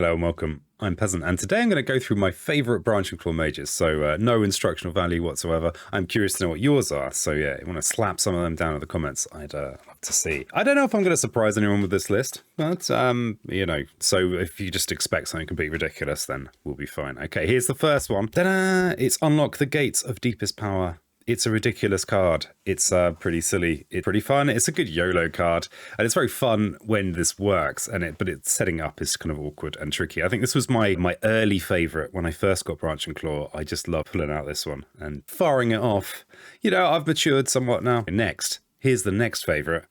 Hello and welcome, I'm Peasant, and today I'm going to go through my favourite branching claw mages, so no instructional value whatsoever. I'm curious to know what yours are, so yeah, you want to slap some of them down in the comments, I'd love to see. I don't know if I'm going to surprise anyone with this list, but, you know, so if you just expect something completely ridiculous, then we'll be fine. Okay, here's the first one. Ta-da! It's Unlock the Gates of Deepest Power. It's a ridiculous card. It's pretty silly. It's pretty fun. It's a good YOLO card, and it's very fun when this works. But its setting up is kind of awkward and tricky. I think this was my early favorite when I first got Branching Claw. I just love pulling out this one and firing it off. You know, I've matured somewhat now. Next, here's the next favorite,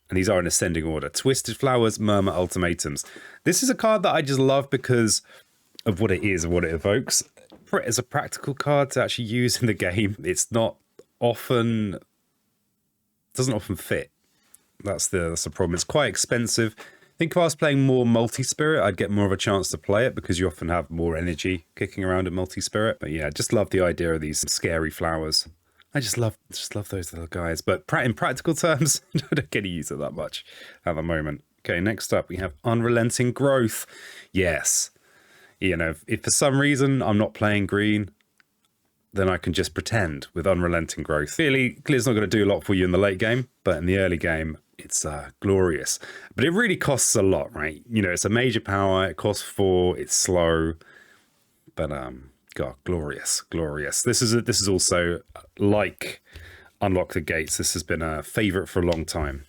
and these are in ascending order. Twisted Flowers, Murmur Ultimatums. This is a card that I just love because of what it is and what it evokes. As a practical card to actually use in the game, it's not often, doesn't often fit. That's the problem. It's quite expensive. I think if I was playing more multi-spirit, I'd get more of a chance to play it because you often have more energy kicking around in multi-spirit. But yeah, just love the idea of these scary flowers. I just love those little guys. But in practical terms, I don't get to use it that much at the moment. Okay, next up we have Unrelenting Growth. Yes. You know, if for some reason I'm not playing green, then I can just pretend with Unrelenting Growth. Clearly it's not going to do a lot for you in the late game, but in the early game, it's glorious. But it really costs a lot, right? You know, it's a major power, it costs 4, it's slow, but God, glorious. This is also like Unlock the Gates. This has been a favorite for a long time.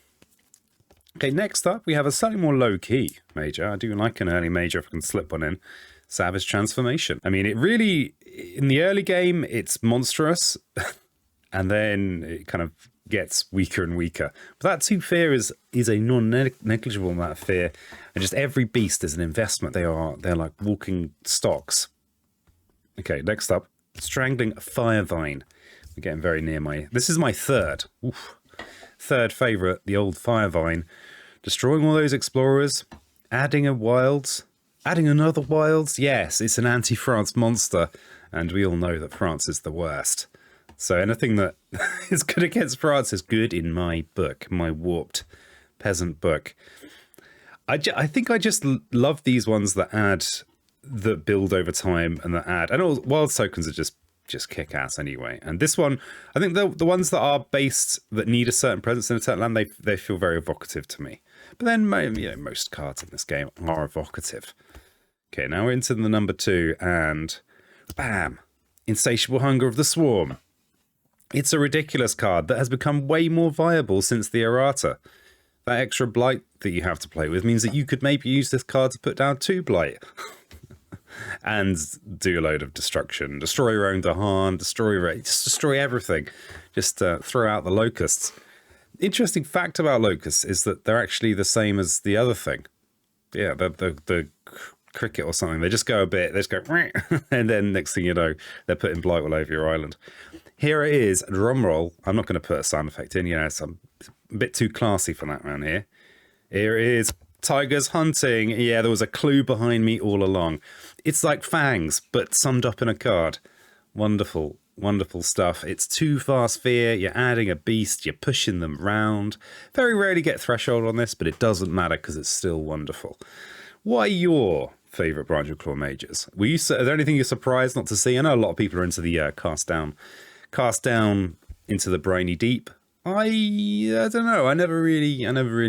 Okay, next up we have a slightly more low-key major. I do like an early major if I can slip one in. Savage Transformation. I mean, it really, in the early game, it's monstrous, and then it kind of gets weaker and weaker. But that 2 fear is a non-negligible amount of fear, and just every beast is an investment. They're like walking stocks. Okay, next up, Strangling Firevine. We're getting very near this is my third. Oof. Third favourite, the old Firevine. Destroying all those explorers, adding a wilds. Adding another wilds? Yes, it's an anti-France monster, and we all know that France is the worst. So anything that is good against France is good in my book, my warped peasant book. I think I just love these ones that build over time and that add. And all wild tokens are just kick ass anyway. And this one, I think the ones that are based that need a certain presence in a certain land, they feel very evocative to me. But then, you know, most cards in this game are evocative. Okay, now we're into the number 2, and bam! Insatiable Hunger of the Swarm. It's a ridiculous card that has become way more viable since the errata. That extra blight that you have to play with means that you could maybe use this card to put down 2 blight. And do a load of destruction. Destroy your own Dahan, just destroy everything. Just throw out the locusts. Interesting fact about locusts is that they're actually the same as the other thing. Yeah, the cricket or something. They just go a bit, they just go, and then next thing you know, they're putting blight all over your island. Here it is, drum roll. I'm not going to put a sound effect in, you know, it's a bit too classy for that around here. Here it is, Tigers Hunting. Yeah, there was a clue behind me all along. It's like Fangs, but summed up in a card. Wonderful. Wonderful stuff. It's 2 fast fear, you're adding a beast, you're pushing them round. Very rarely get threshold on this, but it doesn't matter because it's still wonderful. What are your favourite Branching Claw mages? Are there anything you're surprised not to see? I know a lot of people are into the cast down into the briny deep. I don't know. I never really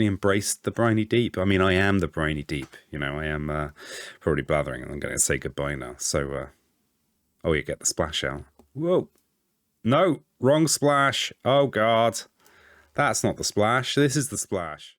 embraced the briny deep. I mean, I am the briny deep. You know, I am probably blathering, and I'm going to say goodbye now. So, oh, you get the splash out. Whoa. No, wrong splash. Oh, God. That's not the splash. This is the splash.